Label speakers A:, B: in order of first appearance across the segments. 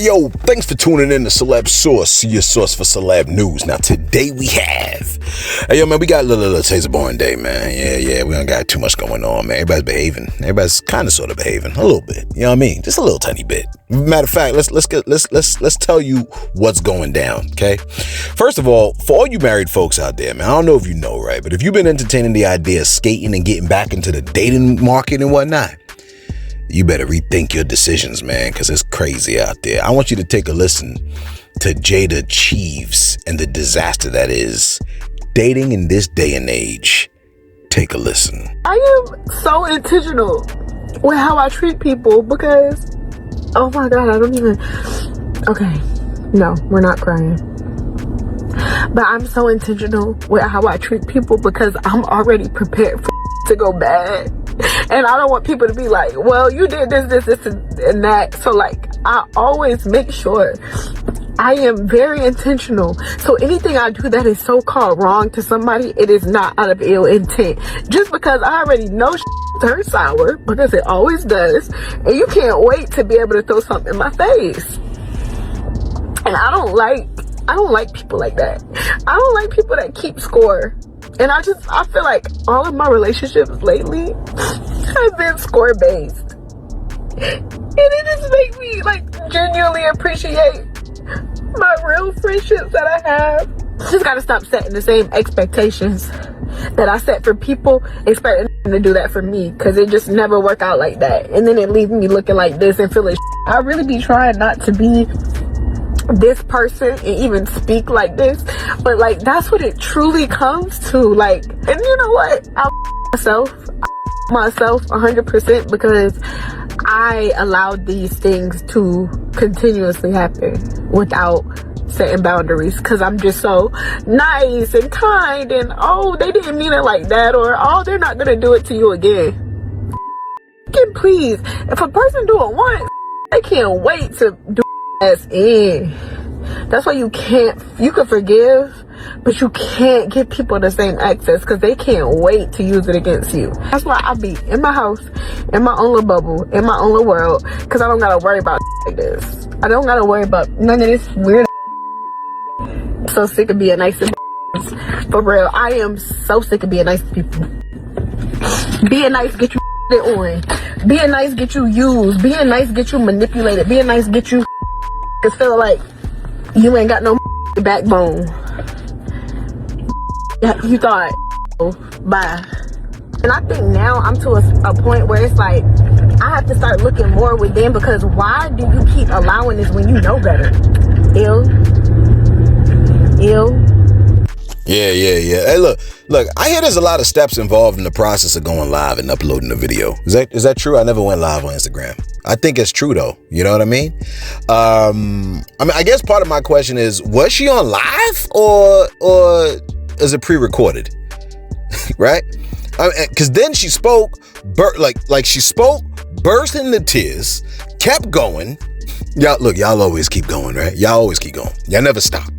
A: Hey yo, thanks for tuning in to Celeb Source, your source for celeb news. Now today we have, hey yo man, we got a little taste of boring day, man. Yeah, we don't got too much going on, man. Everybody's behaving. Everybody's kind of sort of behaving a little bit. You know what I mean? Just a little tiny bit. Matter of fact, let's tell you what's going down. Okay. First of all, for all you married folks out there, man, I don't know if you know, right? But if you've been entertaining the idea of skating and getting back into the dating market and whatnot, you better rethink your decisions, man, because it's crazy out there. I want you to take a listen to Jada Cheeves and the disaster that is dating in this day and age. Take a listen.
B: I am so intentional with how I treat people because, oh my God, I don't even, okay, no, we're not crying. But I'm so intentional with how I treat people because I'm already prepared for to go bad. And I don't want people to be like, well, you did this, and that. So like, I always make sure I am very intentional. So anything I do that is so-called wrong to somebody, it is not out of ill intent. Just because I already know turns sour, because it always does. And you can't wait to be able to throw something in my face. And I don't like people like that. I don't like people that keep score. And I feel like all of my relationships lately have been score based. And it just makes me like genuinely appreciate my real friendships that I have. Just gotta stop setting the same expectations that I set for people, expecting them to do that for me, because it just never work out like that. And then it leaves me looking like this and feeling I really be trying not to be this person and even speak like this, but like that's what it truly comes to. Like, and you know what, I myself 100% because I allowed these things to continuously happen without setting boundaries, because I'm just so nice and kind, and oh, they didn't mean it like that, or oh, they're not gonna do it to you again. Please, if a person do it once, they can't wait to do as in. That's why you can forgive, but you can't give people the same access, because they can't wait to use it against you. That's why I be in my house, in my own little bubble, in my own little world, because I don't gotta worry about like this. I don't gotta worry about none of this weird. I'm so sick of being nice to for real. I am so sick of being nice to people. Being nice get you on. Being nice get you used. Being nice get you manipulated. Being nice get you feel like you ain't got no backbone. You thought, bye. And I think now I'm to a point where it's like I have to start looking more within, because why do you keep allowing this when you know better? Ill.
A: Yeah. Hey, look, I hear there's a lot of steps involved in the process of going live and uploading the video. Is that true? I never went live on Instagram. I think it's true though. You know what I mean? I guess part of my question is, was she on live or is it pre-recorded? Right? Because then she spoke, she spoke, burst into tears, kept going. Y'all always keep going, right? Y'all always keep going. Y'all never stop.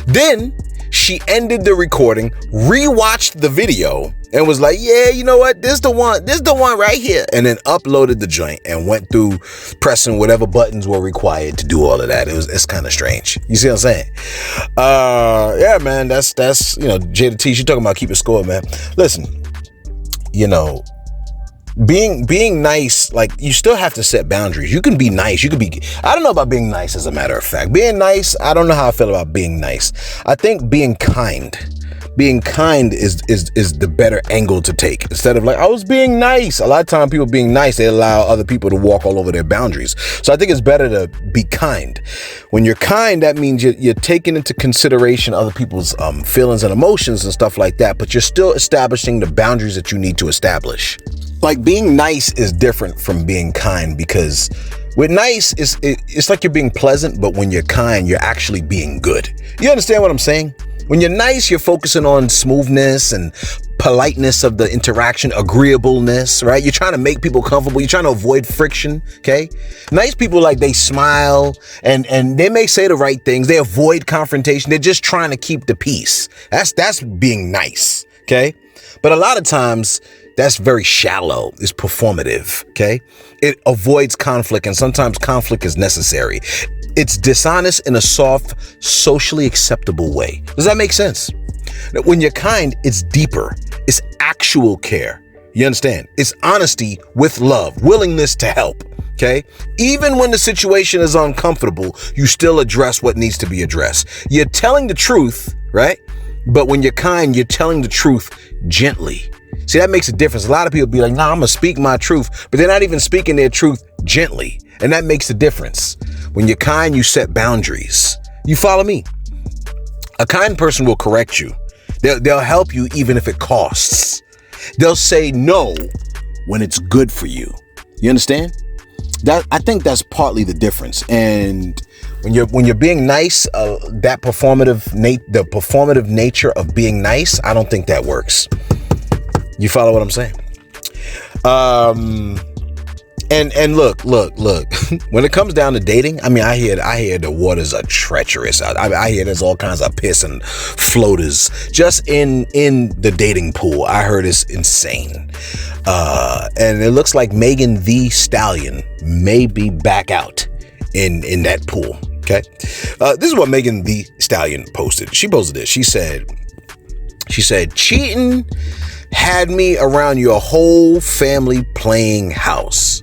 A: Then she ended the recording, rewatched the video, and was like, yeah, you know what? This the one right here. And then uploaded the joint and went through pressing whatever buttons were required to do all of that. It's kind of strange. You see what I'm saying? Yeah, man, that's Jada T, she talking about keeping score, man. Listen, being nice, like, you still have to set boundaries. You can be nice. I don't know about being nice, as a matter of fact. Being nice, I don't know how I feel about being nice. I think being kind is the better angle to take. Instead of like, I was being nice. A lot of time people being nice, they allow other people to walk all over their boundaries. So I think it's better to be kind. When you're kind, that means you're taking into consideration other people's feelings and emotions and stuff like that, but you're still establishing the boundaries that you need to establish. Like, being nice is different from being kind, because with nice, it's like you're being pleasant, but when you're kind, you're actually being good. You understand what I'm saying? When you're nice, you're focusing on smoothness and politeness of the interaction, agreeableness, right? You're trying to make people comfortable. You're trying to avoid friction, okay? Nice people, like, they smile and they may say the right things. They avoid confrontation. They're just trying to keep the peace. That's being nice, okay? But a lot of times, that's very shallow. It's performative, okay? It avoids conflict, and sometimes conflict is necessary. It's dishonest in a soft, socially acceptable way. Does that make sense? Now, when you're kind, it's deeper. It's actual care. You understand? It's honesty with love, willingness to help. Okay? Even when the situation is uncomfortable, you still address what needs to be addressed. You're telling the truth, right? But when you're kind, you're telling the truth gently. See, that makes a difference. A lot of people be like, nah, I'm going to speak my truth, but they're not even speaking their truth gently. And that makes a difference. When you're kind, you set boundaries. You follow me? A kind person will correct you. They'll help you even if it costs. They'll say no when it's good for you. You understand? I think that's partly the difference. And when you're being nice, the performative nature of being nice, I don't think that works. You follow what I'm saying? And look, when it comes down to dating, I mean, I hear the waters are treacherous. I hear there's all kinds of piss and floaters just in the dating pool. I heard it's insane. And it looks like Thee Stallion may be back out in that pool. Okay. This is what Thee Stallion posted. She posted this. She said, cheating had me around your whole family playing house.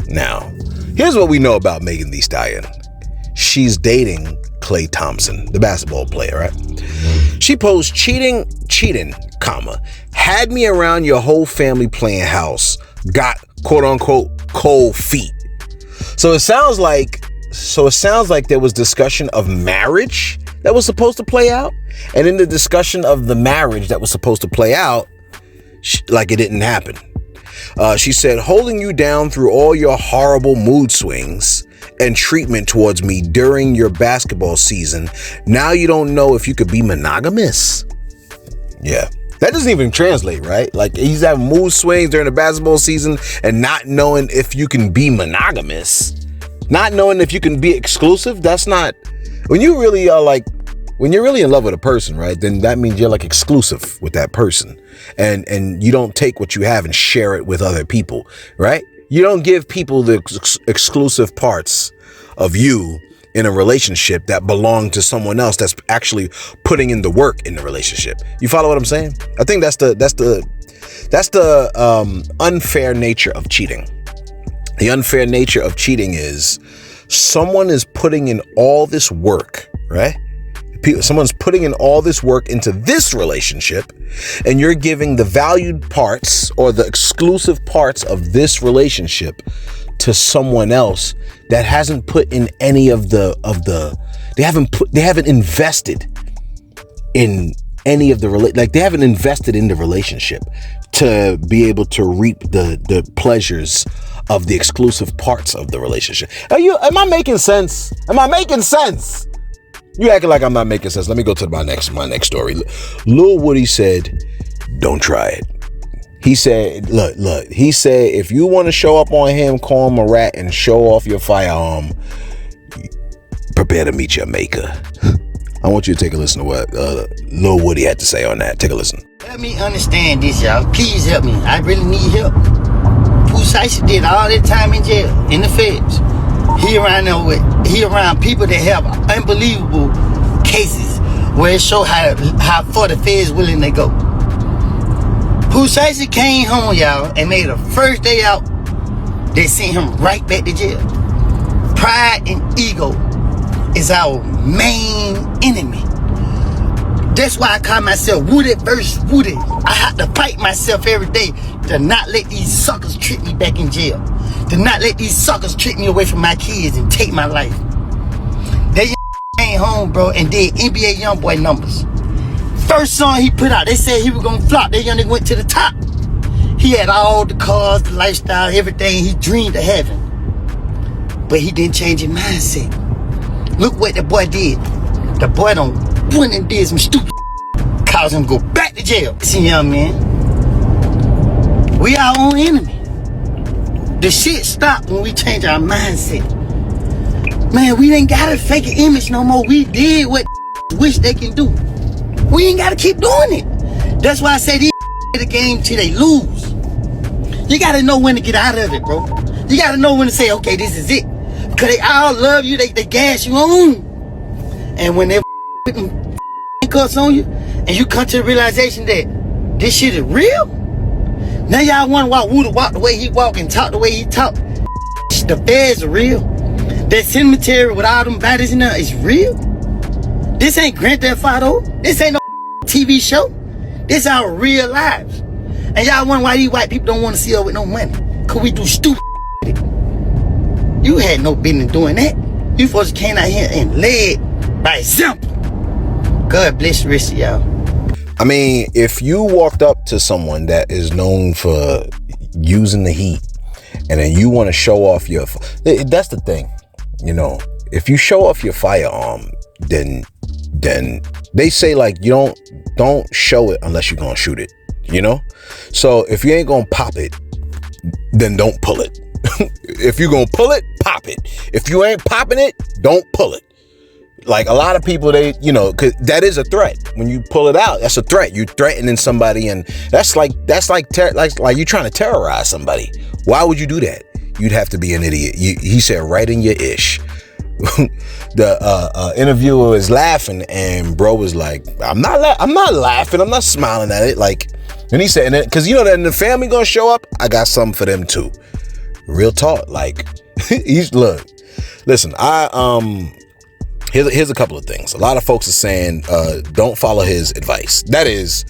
A: Now, here's what we know about Thee Stallion. She's dating Klay Thompson, the basketball player, right? She posed cheating, comma, had me around your whole family playing house, got quote unquote cold feet. So it sounds like there was discussion of marriage that was supposed to play out. And in the discussion of the marriage that was supposed to play out, like it didn't happen. She said, holding you down through all your horrible mood swings and treatment towards me during your basketball season. Now you don't know if you could be monogamous. Yeah. That doesn't even translate, right? Like he's having mood swings during the basketball season and not knowing if you can be monogamous, not knowing if you can be exclusive. That's not, when you really are like, when you're really in love with a person, right, then that means you're like exclusive with that person. And you don't take what you have and share it with other people, right? You don't give people the exclusive parts of you in a relationship that belong to someone else that's actually putting in the work in the relationship. You follow what I'm saying? I think that's the unfair nature of cheating. The unfair nature of cheating is someone is putting in all this work, right? Someone's putting in all this work into this relationship, and you're giving the valued parts or the exclusive parts of this relationship to someone else that hasn't put in any of the they haven't invested in any of the they haven't invested in the relationship to be able to reap the pleasures of the exclusive parts of the relationship. Am I making sense? Am I making sense? You acting like I'm not making sense. Let me go to my next story. Lil Woody said, don't try it. He said, look, he said, if you want to show up on him, call him a rat and show off your firearm, prepare to meet your maker. I want you to take a listen to what Lil Woody had to say on that. Take a listen.
C: Help me understand this, y'all. Please help me. I really need help. Pusha did all that time in jail, in the feds. He around people that have unbelievable cases where it show how far the feds willing to go. Pusha came home, y'all, and made the first day out, they sent him right back to jail. Pride and ego is our main enemy. That's why I call myself Woody versus Woody. I have to fight myself every day to not let these suckers trick me back in jail. To not let these suckers trick me away from my kids and take my life. They came home, bro, and did NBA Youngboy numbers. First song he put out, they said he was gonna flop. That young nigga went to the top. He had all the cars, the lifestyle, everything he dreamed of having. But he didn't change his mindset. Look what the boy did. The boy went and did some stupid caused him to go back to jail. Listen, young man, we our own enemy. The shit stopped when we change our mindset. Man, we ain't gotta fake an image no more. We did what wish they can do. We ain't gotta keep doing it. That's why I say these the game till they lose. You gotta know when to get out of it, bro. You gotta know when to say, okay, this is it. Because Cause they all love you, they gas you on. And when they putting cuts on you, and you come to the realization that this shit is real, now y'all wonder why Woody walk the way he walk and talk the way he talk. The feds are real. That cemetery with all them bodies in there is real. This ain't Grand Theft Auto. This ain't no TV show. This our real lives. And y'all wonder why these white people don't want to see us with no money. Cause we do stupid shit. You had no business doing that. You folks came out here and led by example. God bless the rest of y'all.
A: I mean, if you walked up to someone that is known for using the heat, and then you want to show off your, that's the thing, you know, if you show off your firearm, then they say like, you don't show it unless you're gonna shoot it, you know? So if you ain't gonna pop it, then don't pull it. If you're gonna pull it, pop it. If you ain't popping it, don't pull it. Like a lot of people, they, you know, cause that is a threat. When you pull it out, that's a threat. You're threatening somebody, and that's like you trying to terrorize somebody. Why would you do that? You'd have to be an idiot. He said right in your ish. The interviewer was laughing, and bro was like, I'm not laughing. I'm not smiling at it. Like, and he said, because you know that the family gonna show up, I got something for them too. Real talk. Like, listen, here's a couple of things. A lot of folks are saying, don't follow his advice. That is,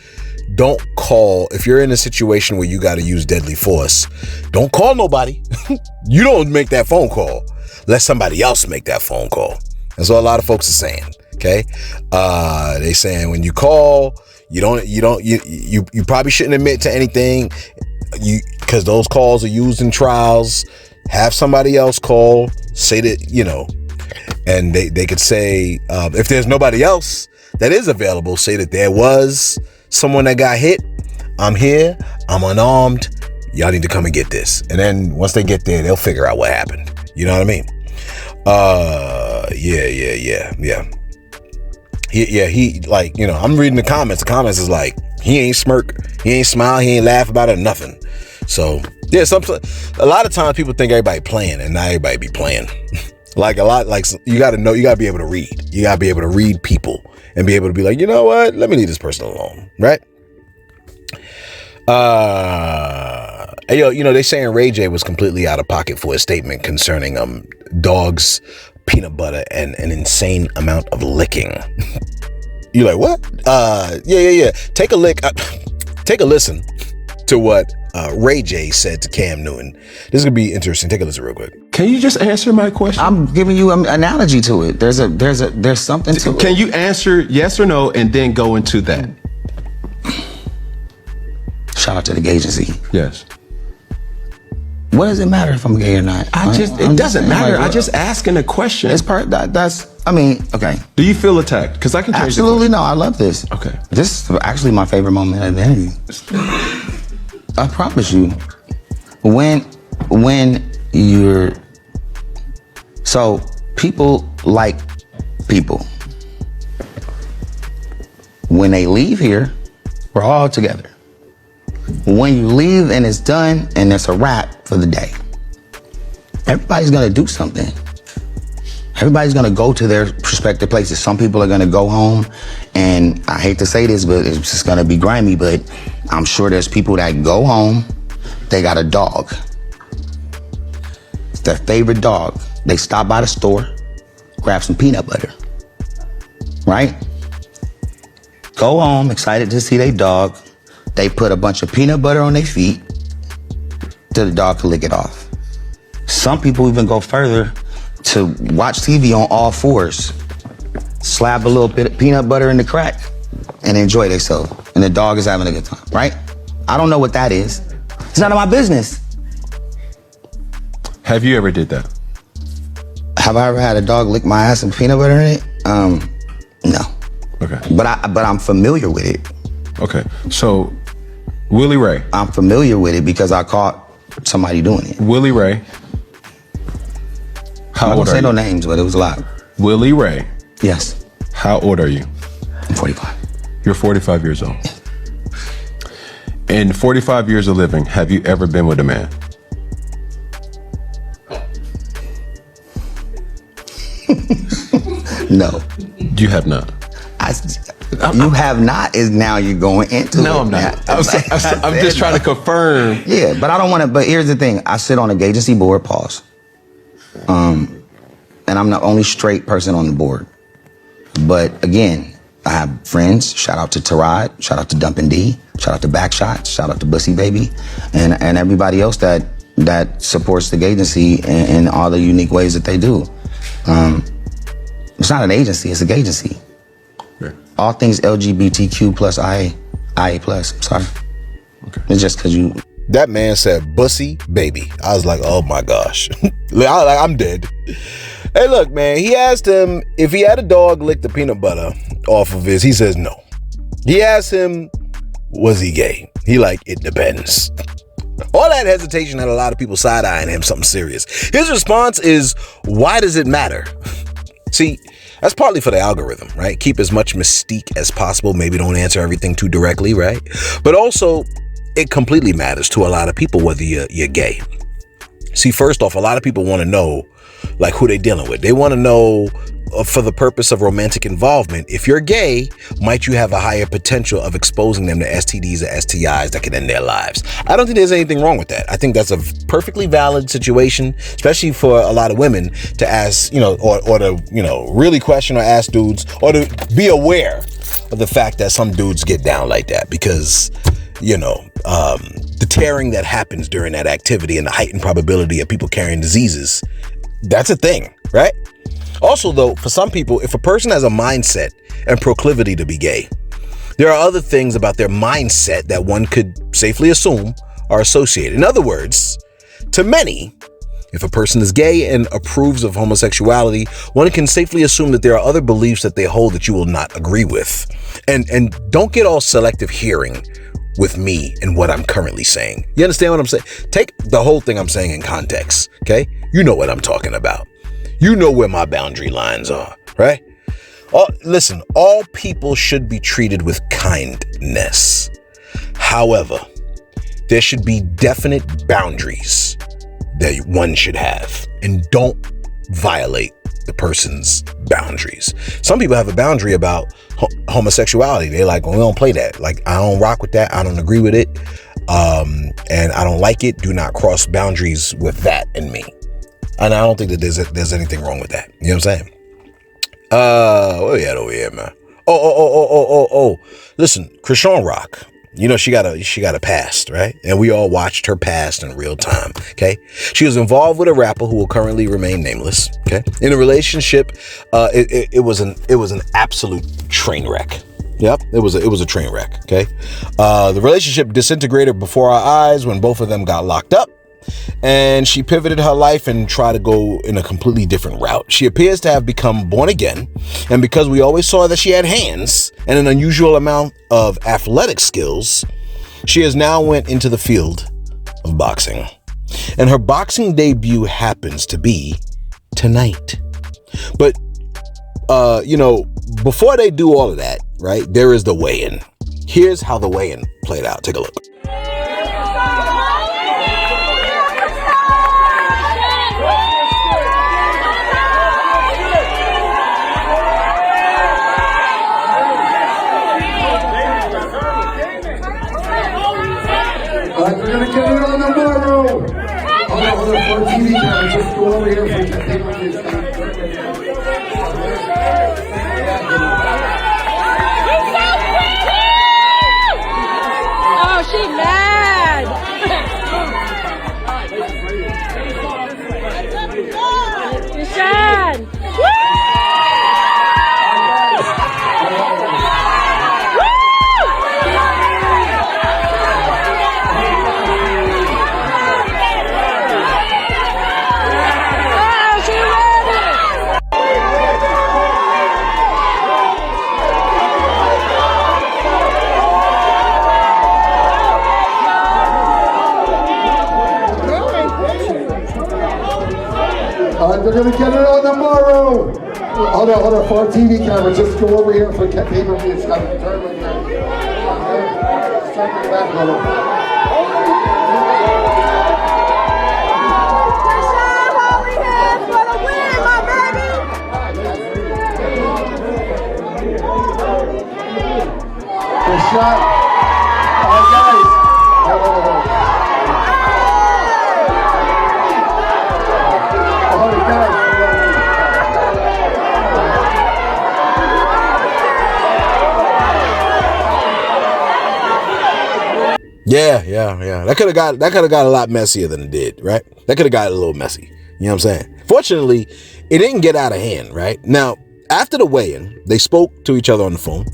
A: don't call, if you're in a situation where you got to use deadly force, don't call nobody. You don't make that phone call. Let somebody else make that phone call. That's what a lot of folks are saying. Okay. They saying when you call, you probably shouldn't admit to anything, because those calls are used in trials. Have somebody else call, say that, you know, and they could say, if there's nobody else that is available, say that there was someone that got hit. I'm here. I'm unarmed. Y'all need to come and get this. And then once they get there, they'll figure out what happened. You know what I mean? Yeah. He, like, you know, I'm reading the comments. The comments is like, he ain't smirk, he ain't smile, he ain't laugh about it, nothing. So yeah, a lot of times people think everybody playing, and not everybody be playing. Like a lot, like you got to be able to read. You got to be able to read people and be able to be like, you know what? Let me leave this person alone, right? Hey, yo, you know, they saying Ray J was completely out of pocket for a statement concerning dogs, peanut butter, and an insane amount of licking. You like, what? Yeah. Take a listen to what Ray J said to Cam Newton. This is gonna be interesting. Take a listen real quick.
D: Can you just answer my question?
E: I'm giving you an analogy to it. There's something to it.
D: Can you answer yes or no and then go into that?
E: Shout out to the gay agency.
D: Yes.
E: What does it matter if I'm gay or not?
D: It doesn't matter. I just asking a question.
E: It's I mean, okay.
D: Do you feel attacked? Because I can change
E: Absolutely no. I love this.
D: Okay.
E: This is actually my favorite moment of the interview. I promise you. When you're, so people like people. When they leave here, we're all together. When you leave and it's done and it's a wrap for the day, everybody's gonna do something. Everybody's gonna go to their respective places. Some people are gonna go home, and I hate to say this, but it's just gonna be grimy, but I'm sure there's people that go home, they got a dog. It's their favorite dog. They stop by the store, grab some peanut butter, right? Go home, excited to see their dog. They put a bunch of peanut butter on their feet till the dog can lick it off. Some people even go further to watch TV on all fours, slap a little bit of peanut butter in the crack, and enjoy themselves. And the dog is having a good time, right? I don't know what that is. It's none of my business.
D: Have you ever did that?
E: Have I ever had a dog lick my ass and peanut butter in it? No.
D: Okay.
E: But I'm familiar with it.
D: Okay. So, Willie Ray.
E: I'm familiar with it because I caught somebody doing it.
D: Willie Ray. How
E: I
D: old
E: won't
D: are
E: say
D: you?
E: no names, but it was a lot.
D: Willie Ray.
E: Yes.
D: How old are you?
E: I'm 45.
D: You're 45 years old. In 45 years of living, have you ever been with a man?
E: No.
D: You have not.
E: You have not is now you're going into it.
D: No, I'm not. I'm just trying to confirm.
E: Yeah, but I don't want to. But here's the thing: I sit on a gay agency board. Pause. And I'm the only straight person on the board. But again, I have friends. Shout out to Tarad. Shout out to Dumpin' D. Shout out to Backshots. Shout out to Bussy Baby, and everybody else that supports the gay agency in all the unique ways that they do. It's not an agency. It's a gay agency.
D: Okay.
E: All things LGBTQ plus IA plus. I'm sorry.
D: Okay.
E: It's just because you.
A: That man said Bussy Baby. I was like, oh my gosh. I'm dead. Hey, look, man, he asked him if he had a dog lick the peanut butter off of his. He says no. He asked him, was he gay? He like, it depends. All that hesitation had a lot of people side-eyeing him something serious. His response is, why does it matter? See, that's partly for the algorithm, right? Keep as much mystique as possible. Maybe don't answer everything too directly, right? But also, it completely matters to a lot of people whether you're gay. See, first off, a lot of people want to know like who they dealing with. They want to know for the purpose of romantic involvement, if you're gay, might you have a higher potential of exposing them to STDs or STIs that can end their lives? I don't think there's anything wrong with that. I think that's a perfectly valid situation, especially for a lot of women to ask, or to, really question or ask dudes, or to be aware of the fact that some dudes get down like that because, the tearing that happens during that activity and the heightened probability of people carrying diseases, that's a thing, right? Also, though, for some people, if a person has a mindset and proclivity to be gay, there are other things about their mindset that one could safely assume are associated. In other words, to many, if a person is gay and approves of homosexuality, one can safely assume that there are other beliefs that they hold that you will not agree with. And don't get all selective hearing with me and what I'm currently saying. You understand what I'm saying? Take the whole thing I'm saying in context, okay? You know what I'm talking about. You know where my boundary lines are, right? Listen, all people should be treated with kindness. However, there should be definite boundaries that one should have, and don't violate the person's boundaries. Some people have a boundary about homosexuality. They're like, well, we don't play that. Like, I don't rock with that. I don't agree with it. And I don't like it. Do not cross boundaries with that in me. And I don't think that there's anything wrong with that. You know what I'm saying? What we at over here, man? Oh. Listen, Chrisean Rock. She got a past, right? And we all watched her past in real time, okay? She was involved with a rapper who will currently remain nameless, okay? In a relationship, it was an absolute train wreck. Yep, it was a train wreck, okay? The relationship disintegrated before our eyes when both of them got locked up, and she pivoted her life and tried to go in a completely different route. She appears to have become born again, and because we always saw that she had hands and an unusual amount of athletic skills, she has now went into the field of boxing. And her boxing debut happens to be tonight. But, before they do all of that, right, there is the weigh-in. Here's how the weigh-in played out. Take a look.
F: We're gonna get it on the ballroom. Hold on, for TV camera, just go over here for
G: Oh, she mad. Chrisean.
F: We're gonna get it on tomorrow. Hold on, for our TV camera, just go over here for pay-per-view. It's got to turn like that. Turn it back a little.
G: Chrisean, holy hands for the win, my baby.
F: shot. All right, guys. Hold on, guys.
A: Yeah. That could have got a lot messier than it did, right? That could have got a little messy. You know what I'm saying? Fortunately, it didn't get out of hand, right? Now, after the weigh-in, they spoke to each other on the phone,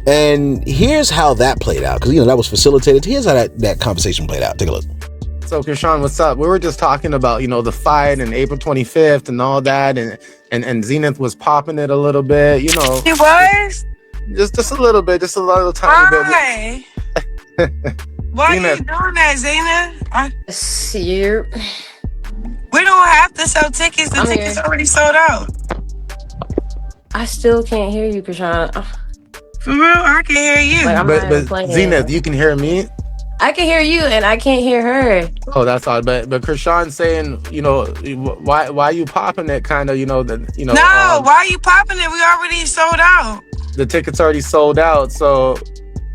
A: and here's how that played out, because that was facilitated. Here's how that conversation played out. Take a look.
H: So, Chrisean, what's up? We were just talking about, the fight and April 25th and all that, and Zenith was popping it a little bit,
I: She was?
H: Just a little bit, just a little tiny bit.
I: Why? Why are you doing that, Zena?
G: See,
I: We don't have to sell tickets. The tickets already sold out.
G: I still can't hear you, Chrisean.
I: For real, I can hear you.
G: Like,
H: but Zenith, you can hear me?
G: I can hear you, and I can't hear her.
H: Oh, that's odd. But Chrisean's saying, why you popping it? Kind of,
I: No, why are you popping it? We already sold out.
H: The tickets already sold out, so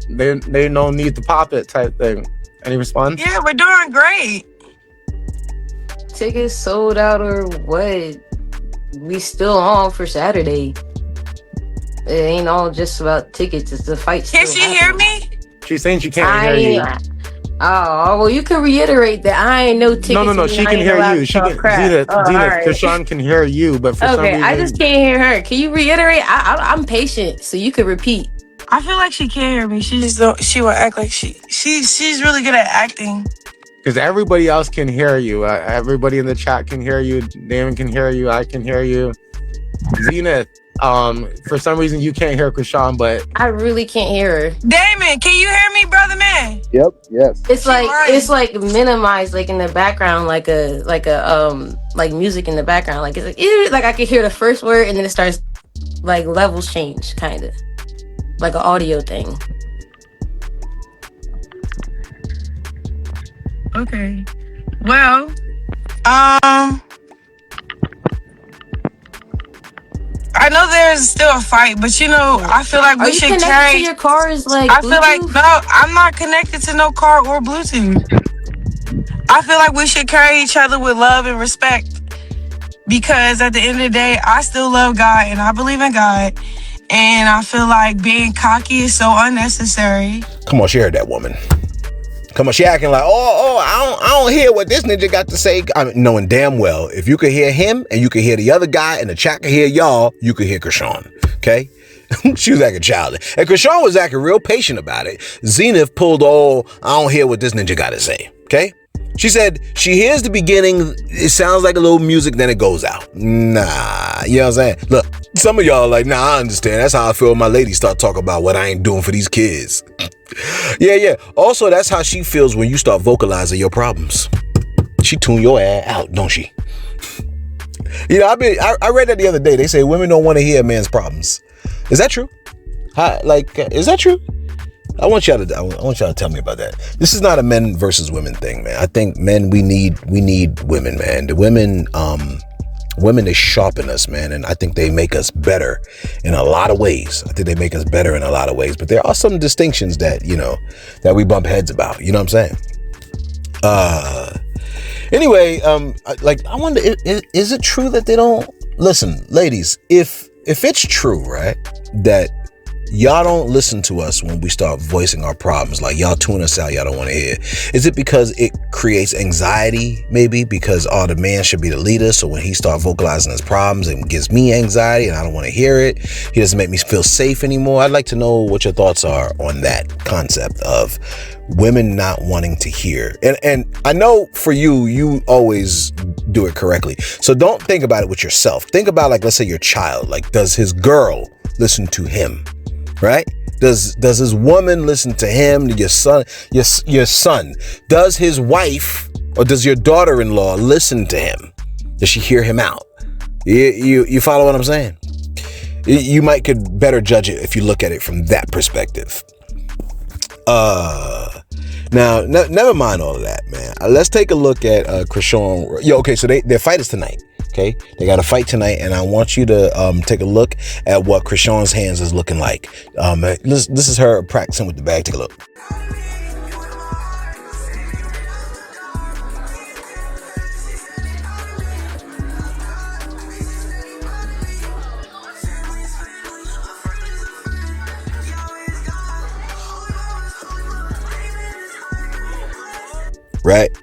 H: they no need to pop it type thing. Any response?
I: Yeah, we're doing great.
G: Tickets sold out or what? We still on for Saturday. It ain't all just about tickets. It's the fight.
I: Can she hear me?
H: She's saying she can't hear you.
G: Oh, well, you can reiterate that. I ain't no tickets.
H: No, she can hear you. She can. Zenith, Chrisean can hear you, but for some reason,
G: I just can't hear her. Can you reiterate? I'm patient, so you can repeat.
I: I feel like she can't hear me. She will act like she's really good at acting.
H: Because everybody else can hear you. Everybody in the chat can hear you. Damon can hear you. I can hear you. Zenith, for some reason you can't hear Chrisean, but
G: I really can't hear her.
I: Damon, can you hear me, brother man?
F: Yep. Yes.
G: It's like minimized, like in the background, like music in the background. Like it's like I can hear the first word and then it starts like levels change, kind of like an audio thing.
I: Okay. Well, I know there's still a fight, but I feel like we should carry.
G: To your car's like
I: I
G: Bluetooth?
I: feel like I'm not connected to no car or Bluetooth. I feel like we should carry each other with love and respect, because at the end of the day, I still love God and I believe in God, and I feel like being cocky is so unnecessary.
A: Come on, she heard that woman. Come on, she acting like, I don't hear what this ninja got to say. I mean, knowing damn well, if you could hear him and you could hear the other guy and the chat could hear y'all, you could hear Chrisean, okay? She was acting childish. And Chrisean was acting real patient about it. Zenith pulled I don't hear what this ninja got to say, okay? She said she hears the beginning, it sounds like a little music, then it goes out. Nah, you know what I'm saying? Look, some of y'all like, nah, I understand. That's how I feel when my lady start talking about what I ain't doing for these kids. Yeah. Also, that's how she feels when you start vocalizing your problems. She tune your ass out, don't she? I read that the other day. They say women don't want to hear a man's problems. Is that true? Is that true? I want y'all to tell me about that. This is not a men versus women thing, man. I think men, we need women, man. The women, they sharpen us, man. And I think they make us better in a lot of ways. But there are some distinctions that, that we bump heads about. You know what I'm saying? Anyway, I wonder, is it true that they don't listen, ladies? If it's true, right, that y'all don't listen to us when we start voicing our problems, like y'all tune us out, y'all don't want to hear, is it because it creates anxiety, maybe because the man should be the leader, so when he start vocalizing his problems, it gives me anxiety and I don't want to hear it, he doesn't make me feel safe anymore? I'd like to know what your thoughts are on that concept of women not wanting to hear. And I know for you always do it correctly, so don't think about it with yourself. Think about, like, let's say your child, like, does his girl listen to him? Right? Does his woman listen to him? Your son? Does his wife or does your daughter-in-law listen to him? Does she hear him out? You follow what I'm saying? You might could better judge it if you look at it from that perspective. Now, never mind all of that, man. Let's take a look at Chrisean. Okay, so their fight is tonight. Okay, they got a fight tonight, and I want you to take a look at what Chrisean's hands is looking like. This is her practicing with the bag. Take a look.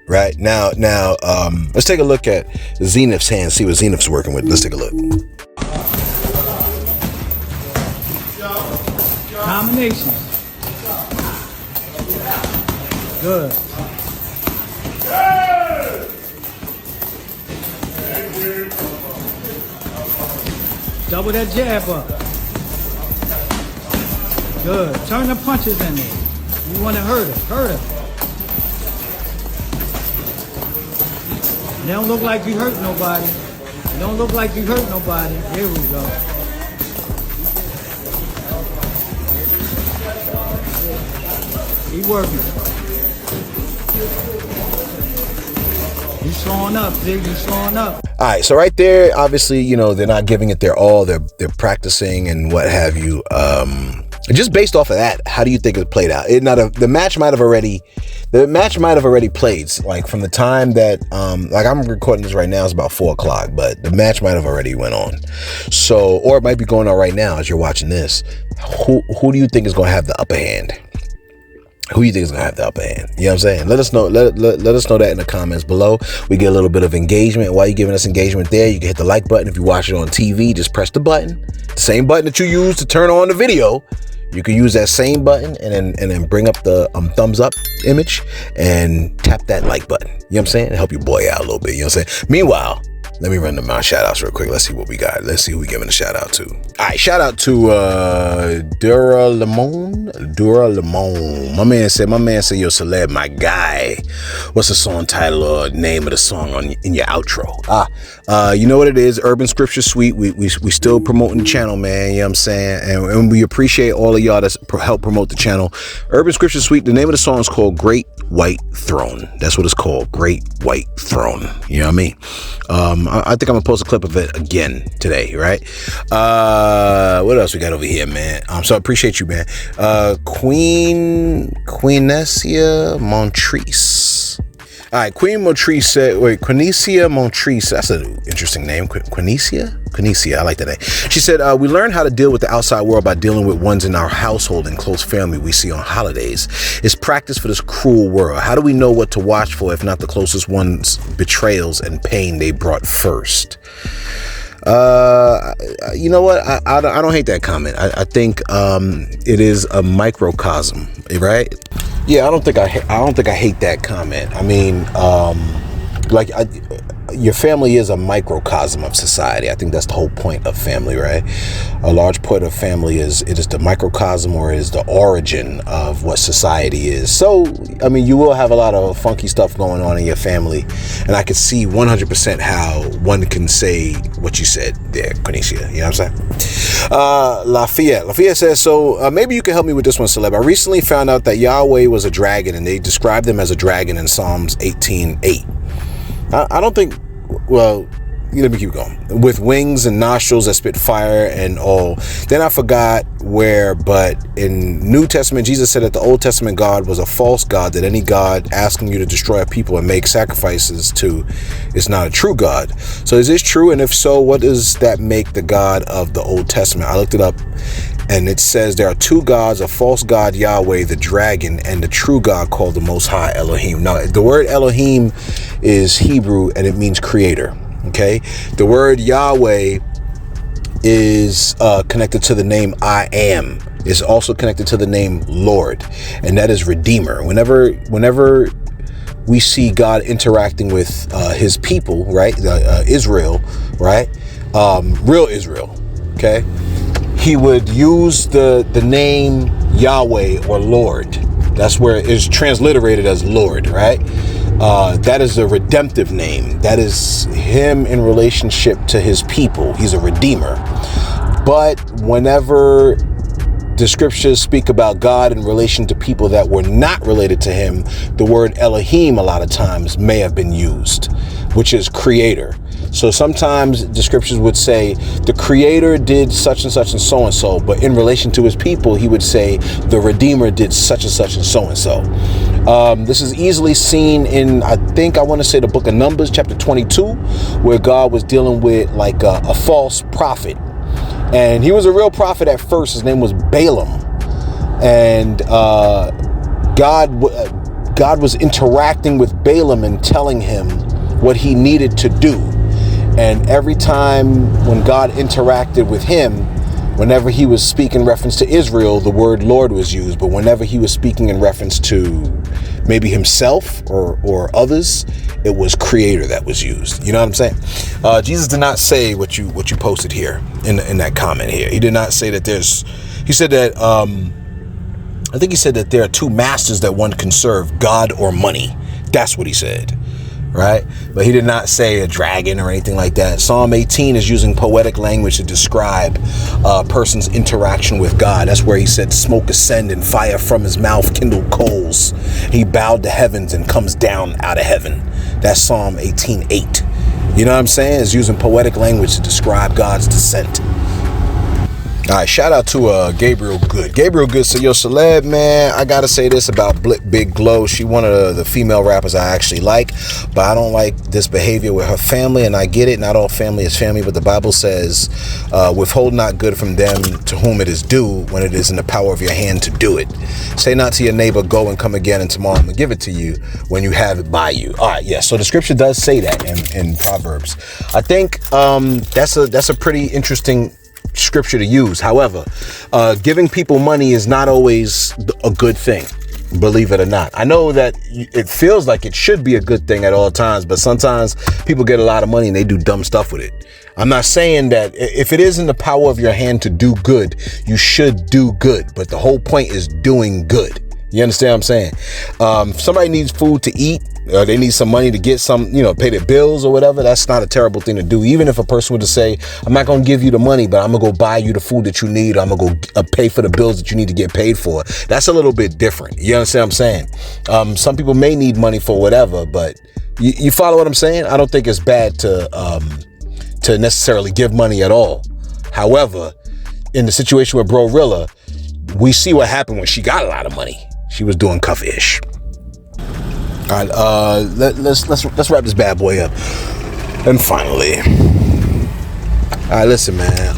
A: Right. Now, let's take a look at Zenith's hands, see what Zenith's working with. Let's take a look.
J: Combination. Good. Double that jab up. Good. Turn the punches in there. You want to hurt her. They don't look like you hurt nobody. Here we go. Keep working. You slowing up, Zig. You slowing up.
A: All right, so right there, obviously, they're not giving it their all. They're practicing and what have you. Just based off of that, how do you think it played out? The match might have already played. Like from the time that, like I'm recording this right now, it's about 4 o'clock, but the match might have already went on. So, or it might be going on right now as you're watching this. Who do you think is going to have the upper hand? Who do you think is gonna have the upper hand? You know what I'm saying? Let us know. Let us know that in the comments below. We get a little bit of engagement. While you're giving us engagement there, you can hit the like button. If you watch it on TV, just press the button. The same button that you use to turn on the video. You can use that same button and then bring up the thumbs up image and tap that like button. You know what I'm saying? To help your boy out a little bit. You know what I'm saying? Meanwhile, let me run my shout outs real quick. Let's see what we got. Let's see who we giving a shout out to. All right, shout out to Dura Limon. My man said, yo, celeb, my guy. What's the song title or name of the song in your outro? You know what it is? Urban Scripture Suite. We still promoting the channel, man. You know what I'm saying? And we appreciate all of y'all that help promote the channel. Urban Scripture Suite. The name of the song is called Great White Throne. That's what it's called. Great White Throne. You know what I mean? I think I'm gonna post a clip of it again today, right? What else we got over here, man? So I appreciate you, man. Queenesia Montrese. All right, Queenesia Montrese. That's an interesting name. Queenesia, I like that name. She said, we learn how to deal with the outside world by dealing with ones in our household and close family we see on holidays. It's practice for this cruel world. How do we know what to watch for if not the closest ones' betrayals and pain they brought first? You know what? I don't hate that comment. I think it is a microcosm, right? Yeah, I don't think I hate that comment. I mean, your family is a microcosm of society. I think that's the whole point of family, right? A large point of family is the microcosm or is the origin of what society is. So, I mean, you will have a lot of funky stuff going on in your family, and I could see 100% how one can say what you said there, Quenesia. You know what I'm saying? Lafayette says, so maybe you can help me with this one, celeb. I recently found out that Yahweh was a dragon, and they described him as a dragon in Psalms 18:8. I don't think, well, let me keep going. With wings and nostrils that spit fire and all. Then I forgot where, but in New Testament, Jesus said that the Old Testament God was a false God, that any God asking you to destroy a people and make sacrifices to is not a true God. So is this true? And if so, what does that make the God of the Old Testament? I looked it up, and it says there are two gods, a false God, Yahweh, the dragon, and the true God called the Most High, Elohim. Now, the word Elohim is Hebrew, and it means creator. Okay, the word Yahweh is connected to the name I am. It's also connected to the name Lord, and that is Redeemer. Whenever we see God interacting with his people, right, Israel, right, real Israel, okay, he would use the name Yahweh or Lord. That's where it's transliterated as Lord, right? That is a redemptive name. That is him in relationship to his people. He's a redeemer. But whenever the scriptures speak about God in relation to people that were not related to him, the word Elohim a lot of times may have been used, which is creator. So sometimes the scriptures would say the creator did such and such and so and so, but in relation to his people, he would say the redeemer did such and such and so and so. This is easily seen in, I want to say the book of Numbers, chapter 22, where God was dealing with like a false prophet. And he was a real prophet at first. His name was Balaam. And God was interacting with Balaam and telling him what he needed to do. And every time when God interacted with him, whenever he was speaking in reference to Israel, the word Lord was used. But whenever he was speaking in reference to maybe himself or others, it was creator that was used. You know what I'm saying? Jesus did not say what you posted here in that comment here. He did not say that he said that, I think he said that there are two masters that one can serve, God or money. That's what he said. Right? But he did not say a dragon or anything like that. Psalm 18 is using poetic language to describe a person's interaction with God. That's where he said smoke ascend and fire from his mouth kindle coals. He bowed to heavens and comes down out of heaven. That's Psalm 18:8. You know what I'm saying? It's using poetic language to describe God's descent. All right, shout out to Gabriel Good. Gabriel Good said, yo, Celeb, man, I gotta say this about Big Glow. She one of the female rappers I actually like, but I don't like this behavior with her family, and I get it. Not all family is family, but the Bible says, withhold not good from them to whom it is due when it is in the power of your hand to do it. Say not to your neighbor, go and come again, and tomorrow I'm gonna give it to you when you have it by you. All right, yeah, so the scripture does say that in Proverbs. I think that's a pretty interesting scripture to use. However, giving people money is not always a good thing, believe it or not. I know that it feels like it should be a good thing at all times, but sometimes people get a lot of money and they do dumb stuff with it. I'm not saying that if it is in the power of your hand to do good, you should do good, but the whole point is doing good. You understand what I'm saying? If somebody needs food to eat, or they need some money to get some, pay their bills or whatever, that's not a terrible thing to do. Even if a person were to say, I'm not going to give you the money, but I'm going to go buy you the food that you need. I'm going to go pay for the bills that you need to get paid for. That's a little bit different. You understand what I'm saying? Some people may need money for whatever, but you follow what I'm saying? I don't think it's bad to necessarily give money at all. However, in the situation with Bro-Rilla, we see what happened when she got a lot of money. She was doing cuff-ish. All right, let's wrap this bad boy up. And finally, all right, listen, man.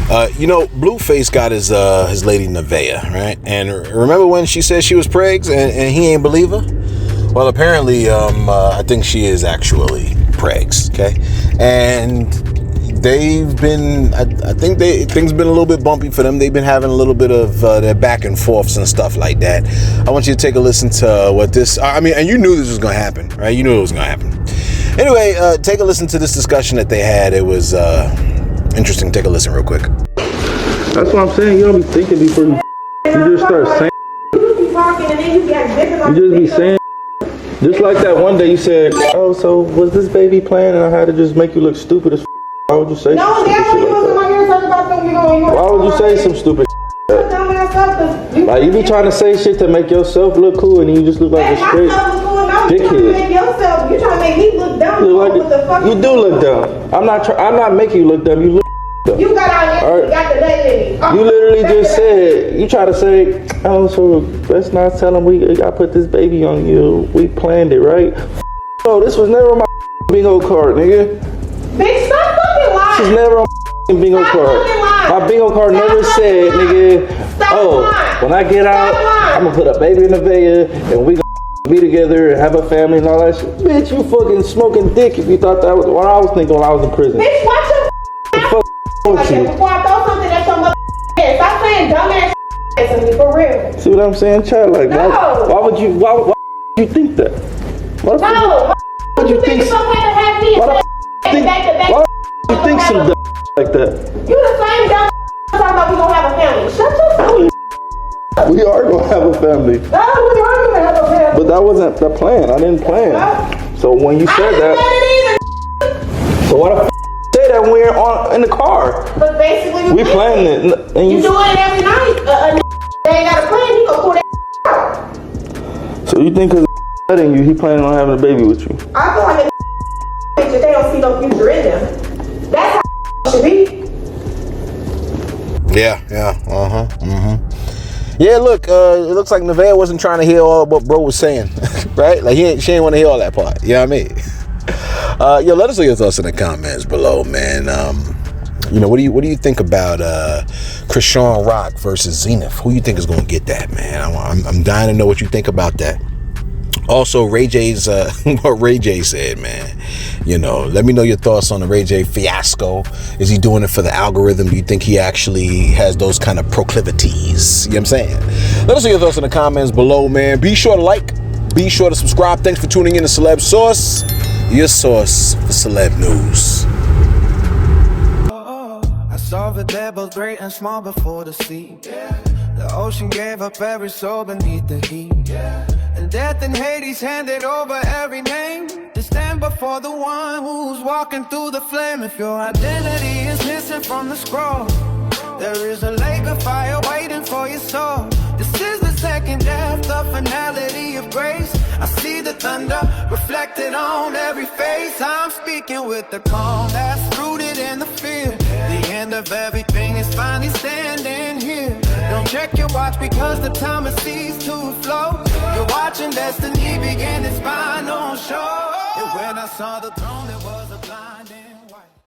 A: Blueface got his lady Nevaeh, right? And remember when she said she was pregs and he ain't believe her? Well, apparently, I think she is actually pregs. Okay, and they've been, I think things been a little bit bumpy for them. They've been having a little bit of their back and forths and stuff like that. I want you to take a listen to what this, and you knew this was going to happen, right? You knew it was going to happen. Anyway, take a listen to this discussion that they had. It was interesting. Take a listen real quick.
K: That's what I'm saying. You don't be thinking before you just start saying. You just be saying. Just like that one day you said, oh, so was this baby playing and I had to just make you look stupid as why would you say some stupid shit like that? Why would you say some stupid shit like that? Like, you be trying to say shit to make yourself look cool and you just look like a straight dickhead. You trying to make me look dumb. You do look dumb. I'm not making you look dumb. You look dumb. You got out here, you got the lady. You literally just said, you try to say, oh, so let's not tell him we got to put this baby on you. We planned it, right? No, this was never my bingo card, nigga. Bitch, stop fucking lying. This is never on my bingo card. My bingo card never said, nigga, when I get out, I'm gonna put a baby in the Nevaeh and we gonna be together and have a family and all that shit. Bitch, you fucking smoking dick if you thought that was what I was thinking when I was in prison. Bitch, watch your okay, before I throw something at your mother head. Stop saying dumbass to me, for real. See what I'm saying, Chad? Like, no. why would you think that? Why would you think so? Why you think some dumb like that? You the same dumb talking about we gonna have a family. Shut your fucking. We are gonna have a family. No, we are gonna have a family. But that wasn't the plan. I didn't plan. So when you said that, so why the say that when you're in the car.
L: But basically,
K: we planned it. And
L: you do it every night. They ain't got a plan. You gonna pull that out.
K: So you think because letting you, he planning on having a baby with you?
L: I feel like if they don't see no future in them. That's how it should be.
A: Yeah. Yeah, look, it looks like Nevaeh wasn't trying to hear all what bro was saying, right? Like she didn't want to hear all that part. You know what I mean? Yo, let us know your thoughts in the comments below, man. What do you think about Chrisean Rock versus Zenith? Who you think is gonna get that, man? I'm dying to know what you think about that. Also, Ray J's what Ray J said, man. Let me know your thoughts on the Ray J fiasco. Is he doing it for the algorithm? Do you think he actually has those kind of proclivities? You know what I'm saying? Let us know your thoughts in the comments below, man. Be sure to like, be sure to subscribe. Thanks for tuning in to Celeb Source, your source for celeb news.
J: I saw the devil great and small before the sea. The ocean gave up every soul beneath the heat. And death and Hades handed over every name to stand before the one who's walking through the flame. If your identity is missing from the scroll, there is a lake of fire waiting for your soul. This is the second death, the finality of grace. I see the thunder reflected on every face. I'm speaking with the calm that's rooted in the fear. The end of everything is finally standing here. Don't check your watch because the time has ceased to flow. You're watching destiny begin its final show. And when I saw the throne, there was a blind